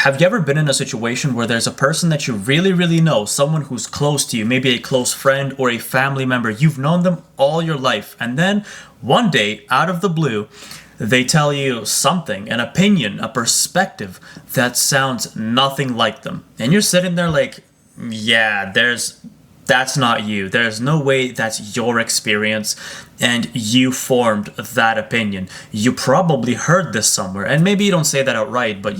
Have you ever been in a situation where there's a person that you really, really know, someone who's close to you, maybe a close friend or a family member, you've known them all your life, and then one day, out of the blue, they tell you something, an opinion, a perspective that sounds nothing like them. And you're sitting there like, yeah, that's not you. There's no way that's your experience and you formed that opinion. You probably heard this somewhere, and maybe you don't say that outright, but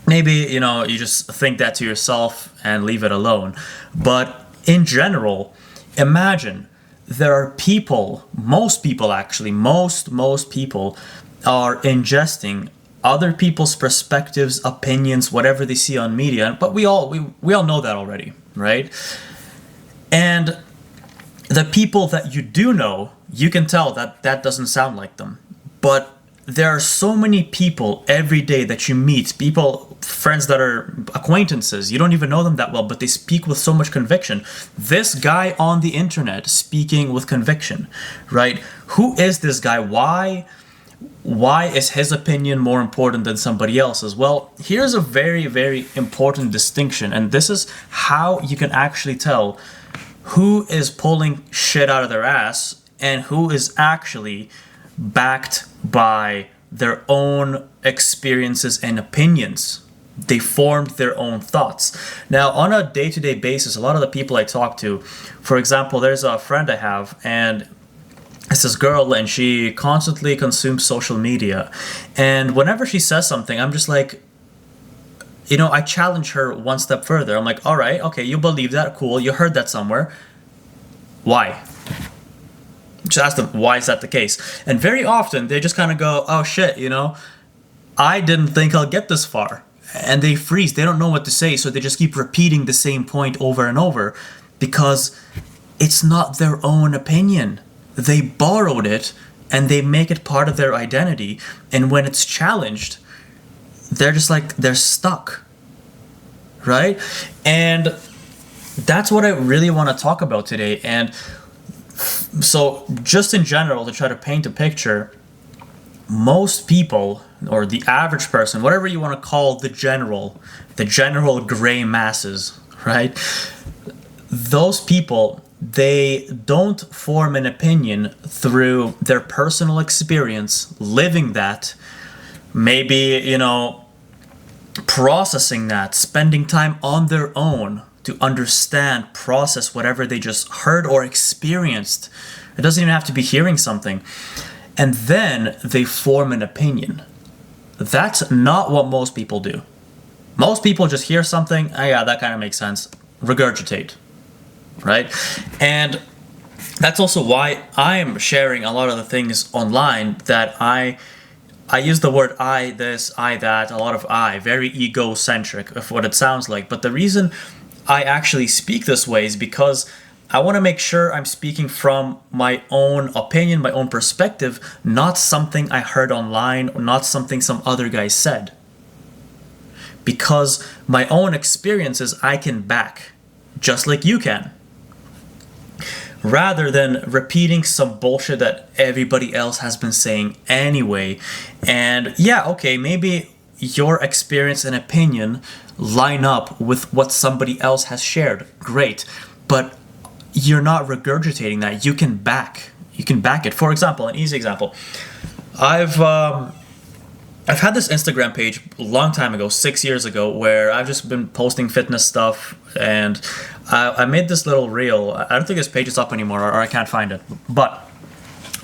maybe, you just think that to yourself and leave it alone. But in general, imagine there are people, most people actually, most people are ingesting other people's perspectives, opinions, whatever they see on media. But we all know that already, right? And the people that you do know, you can tell that that doesn't sound like them. But there are so many people every day that you meet, people, friends that are acquaintances, you don't even know them that well, but they speak with so much conviction. This guy on the internet speaking with conviction, right? Who is this guy? Why is his opinion more important than somebody else's? Well, here's a very, very important distinction, and this is how you can actually tell who is pulling shit out of their ass and who is actually backed by their own experiences and opinions. They formed their own thoughts. Now, on a day-to-day basis, a lot of the people I talk to, for example, there's a friend I have, and it's this girl, and she constantly consumes social media. And whenever she says something, I'm just like, I challenge her one step further. I'm like, all right, okay, you believe that, cool, you heard that somewhere. Why? Just ask them, why is that the case? And very often they just kind of go, oh shit, I didn't think I'll get this far. And they freeze. They don't know what to say, so they just keep repeating the same point over and over because it's not their own opinion. They borrowed it and they make it part of their identity. And when it's challenged, they're just like, they're stuck. Right? And that's what I really want to talk about today. And so just in general, to try to paint a picture, most people, or the average person, whatever you want to call the general gray masses, right? Those people, they don't form an opinion through their personal experience, living that, maybe, processing that, spending time on their own to understand, process whatever they just heard or experienced. It doesn't even have to be hearing something. And then they form an opinion. That's not what most people do. Most people just hear something, oh yeah, that kind of makes sense, regurgitate, right? And that's also why I'm sharing a lot of the things online that I use the word I this, I that, a lot of I, very egocentric of what it sounds like. But the reason I actually speak this way is because I want to make sure I'm speaking from my own opinion, my own perspective, not something I heard online or not something some other guy said. Because my own experiences I can back, just like you can. Rather than repeating some bullshit that everybody else has been saying anyway. And yeah, okay, maybe your experience and opinion line up with what somebody else has shared. Great. But you're not regurgitating that. You can back it. For example, an easy example. I've had this Instagram page a long time ago, 6 years ago, where I've just been posting fitness stuff, and I made this little reel. I don't think this page is up anymore, or I can't find it. But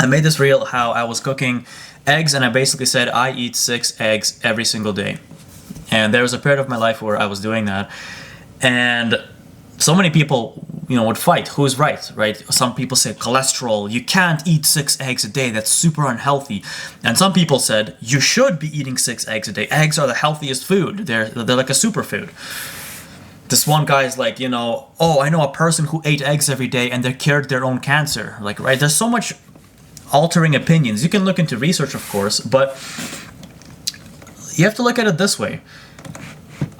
I made this reel how I was cooking eggs, and I basically said I eat 6 eggs every single day. And there was a period of my life where I was doing that, and so many people, would fight. Who's right? Some people say cholesterol, you can't eat 6 eggs a day, that's super unhealthy. And some people said, you should be eating 6 eggs a day. Eggs are the healthiest food. They're like a superfood. This one guy's like, oh, I know a person who ate eggs every day and they cured their own cancer. Like, right? There's so much altering opinions. You can look into research, of course, but you have to look at it this way.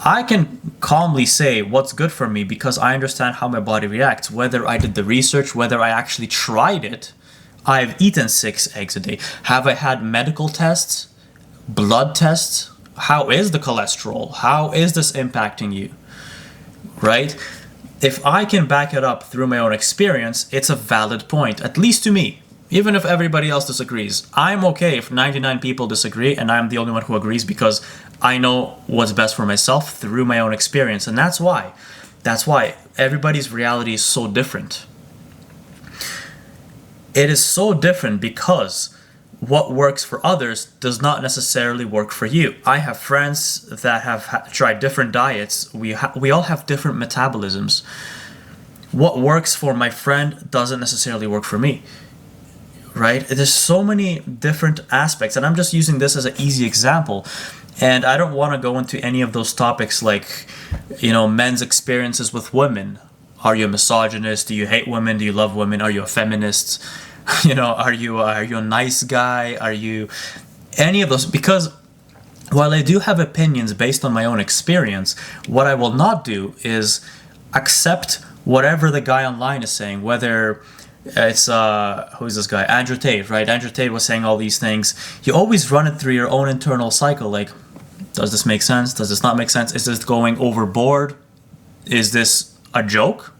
I can calmly say what's good for me because I understand how my body reacts. Whether I did the research, whether I actually tried it, I've eaten 6 eggs a day. Have I had medical tests, blood tests, How is the cholesterol? How is this impacting you? Right? If I can back it up through my own experience, it's a valid point, at least to me. Even if everybody else disagrees, I'm okay if 99 people disagree and I'm the only one who agrees, because I know what's best for myself through my own experience. And that's why everybody's reality is so different. It is so different because what works for others does not necessarily work for you. I have friends that have tried different diets. We all have different metabolisms. What works for my friend doesn't necessarily work for me, right? There's so many different aspects, and I'm just using this as an easy example. And I don't want to go into any of those topics like, men's experiences with women. Are you a misogynist? Do you hate women? Do you love women? Are you a feminist? Are you a nice guy? Are you any of those? Because while I do have opinions based on my own experience, what I will not do is accept whatever the guy online is saying, whether it's who's this guy? Andrew Tate, right? Andrew Tate was saying all these things. You always run it through your own internal cycle. Like, does this make sense? Does this not make sense? Is this going overboard? Is this a joke?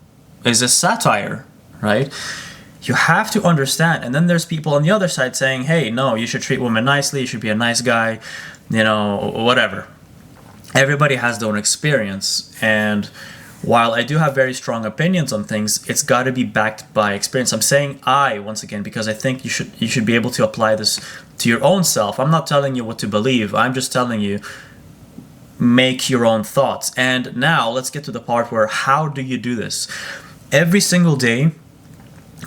Is this satire? Right? You have to understand. And then there's people on the other side saying, hey, no, you should treat women nicely. You should be a nice guy. Whatever. Everybody has their own experience. And while I do have very strong opinions on things, it's got to be backed by experience. I'm saying once again, because I think you should be able to apply this to your own self. I'm not telling you what to believe. I'm just telling you, make your own thoughts. And now let's get to the part where, how do you do this? Every single day,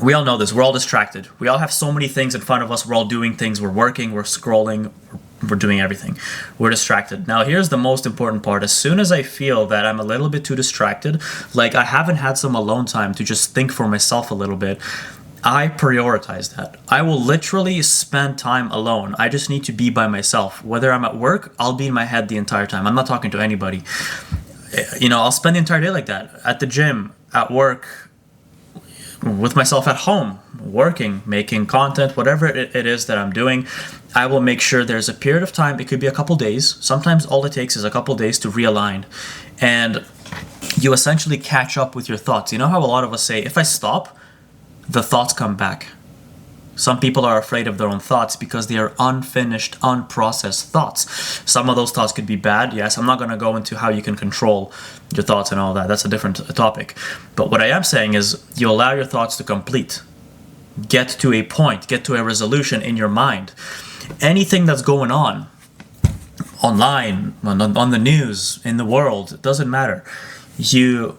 we all know this. We're all distracted. We all have so many things in front of us. We're all doing things. We're working. We're scrolling. We're doing everything. We're distracted. Now, here's the most important part. As soon as I feel that I'm a little bit too distracted, like I haven't had some alone time to just think for myself a little bit, I prioritize that. I will literally spend time alone. I just need to be by myself. Whether I'm at work, I'll be in my head the entire time. I'm not talking to anybody. I'll spend the entire day like that. At the gym, at work, with myself at home, working, making content, whatever it is that I'm doing. I will make sure there's a period of time. It could be a couple days. Sometimes all it takes is a couple days to realign. And you essentially catch up with your thoughts. You know how a lot of us say, if I stop, the thoughts come back. Some people are afraid of their own thoughts because they are unfinished, unprocessed thoughts. Some of those thoughts could be bad. Yes, I'm not going to go into how you can control your thoughts and all that. That's a different topic. But what I am saying is you allow your thoughts to complete. Get to a point. Get to a resolution in your mind. Anything that's going on online, on the news, in the world, it doesn't matter. You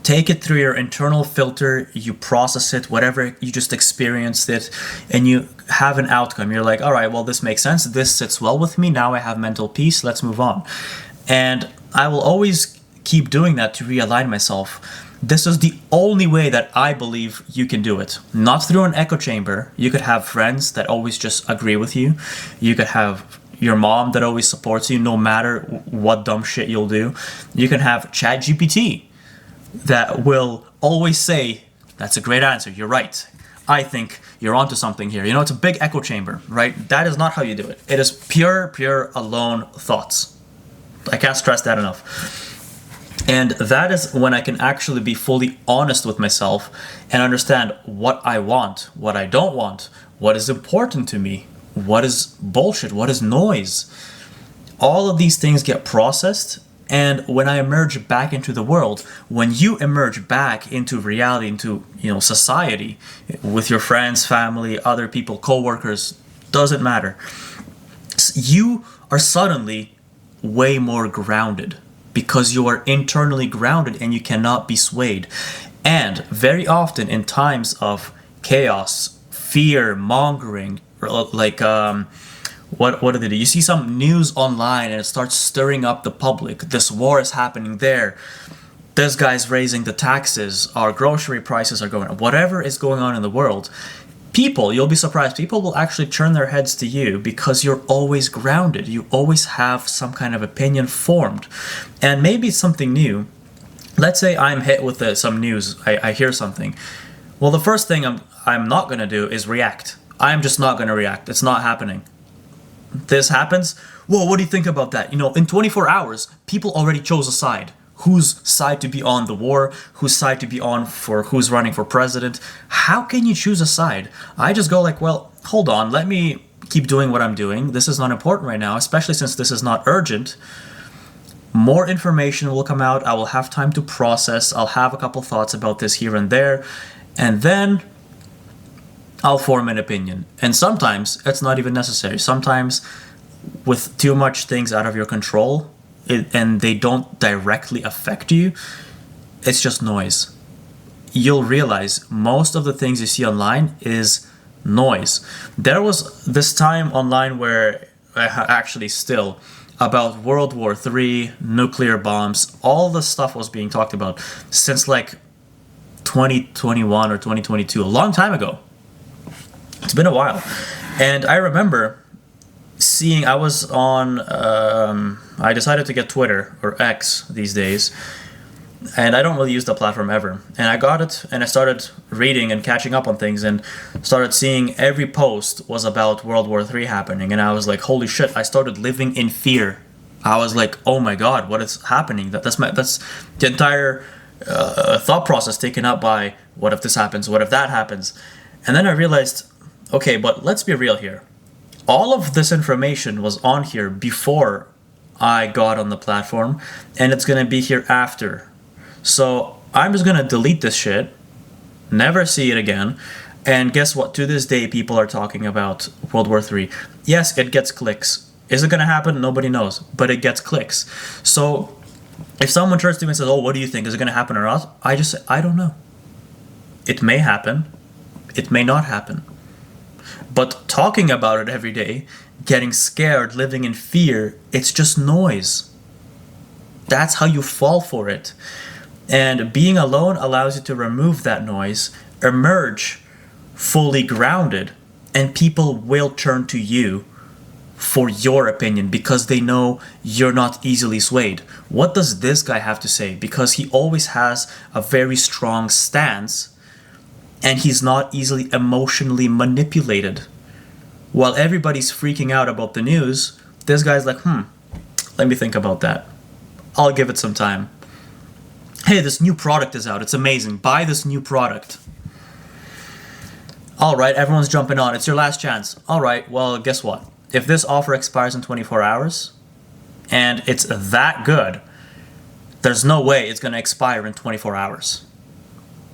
take it through your internal filter, you process it, whatever, you just experienced it, and you have an outcome. You're like, all right, well, this makes sense. This sits well with me. Now I have mental peace. Let's move on. And I will always keep doing that to realign myself. This is the only way that I believe you can do it. Not through an echo chamber. You could have friends that always just agree with you. You could have your mom that always supports you no matter what dumb shit you'll do. You can have ChatGPT that will always say, that's a great answer, you're right. I think you're onto something here. It's a big echo chamber, right? That is not how you do it. It is pure alone thoughts. I can't stress that enough. And that is when I can actually be fully honest with myself and understand what I want, what I don't want, what is important to me, what is bullshit, what is noise. All of these things get processed. And when I emerge back into the world, when you emerge back into reality, into society, with your friends, family, other people, co-workers, doesn't matter. You are suddenly way more grounded because you are internally grounded and you cannot be swayed. And very often in times of chaos, fear, mongering, like what do they do? You see some news online and it starts stirring up the public. This war is happening there. This guy's raising the taxes. Our grocery prices are going up. Whatever is going on in the world, you'll be surprised, people will actually turn their heads to you because you're always grounded. You always have some kind of opinion formed. And maybe it's something new. Let's say I'm hit with some news. I hear something. Well, the first thing I'm not going to do is react. I'm just not going to react. It's not happening. this happens. Whoa, what do you think about that? In 24 hours, people already chose a side. Whose side to be on the war, whose side to be on for who's running for president. How can you choose a side? I just go like, well, hold on, let me keep doing what I'm doing. This is not important right now, especially since this is not urgent. More information will come out. I will have time to process. I'll have a couple thoughts about this here and there. And then I'll form an opinion. And sometimes it's not even necessary. Sometimes with too much things out of your control, and they don't directly affect you, it's just noise. You'll realize most of the things you see online is noise. There was this time online where actually still about World War III, nuclear bombs, all the stuff was being talked about since like 2021 or 2022, a long time ago. It's been a while. And I remember seeing, I was on, I decided to get Twitter, or X these days, and I don't really use the platform ever. And I got it, and I started reading and catching up on things, and started seeing every post was about World War III happening, and I was like, holy shit, I started living in fear. I was like, oh my god, what is happening? That's the entire thought process taken up by, what if this happens, what if that happens? And then I realized, okay, but let's be real here. All of this information was on here before I got on the platform, and it's gonna be here after. So I'm just gonna delete this shit, never see it again, and guess what? To this day, people are talking about World War III. Yes, it gets clicks. Is it gonna happen? Nobody knows, but it gets clicks. So if someone turns to me and says, oh, what do you think? Is it gonna happen or not? I just say, I don't know. It may happen. It may not happen. But talking about it every day, getting scared, living in fear, it's just noise. That's how you fall for it. And being alone allows you to remove that noise, emerge fully grounded, and people will turn to you for your opinion because they know you're not easily swayed. What does this guy have to say? Because he always has a very strong stance, and he's not easily emotionally manipulated. While everybody's freaking out about the news, this guy's like, let me think about that. I'll give it some time. Hey, this new product is out. It's amazing. Buy this new product. All right, everyone's jumping on. It's your last chance. All right, well, guess what? If this offer expires in 24 hours and it's that good, there's no way it's going to expire in 24 hours.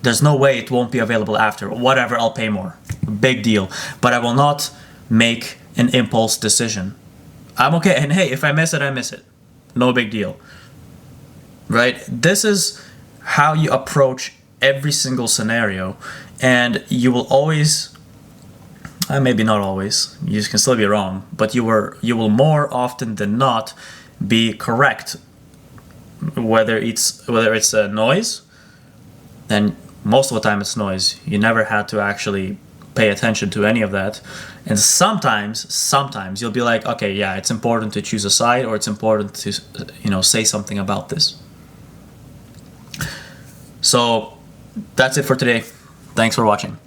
There's no way it won't be available after. Whatever, I'll pay more. Big deal. But I will not make an impulse decision. I'm okay. And hey, if I miss it, I miss it. No big deal. Right? This is how you approach every single scenario. And you will always, maybe not always, you can still be wrong, but you will more often than not be correct. Whether it's a noise, then most of the time it's noise. You never had to actually pay attention to any of that. And sometimes you'll be like, okay, yeah, it's important to choose a side, or it's important to, say something about this. So that's it for today. Thanks for watching.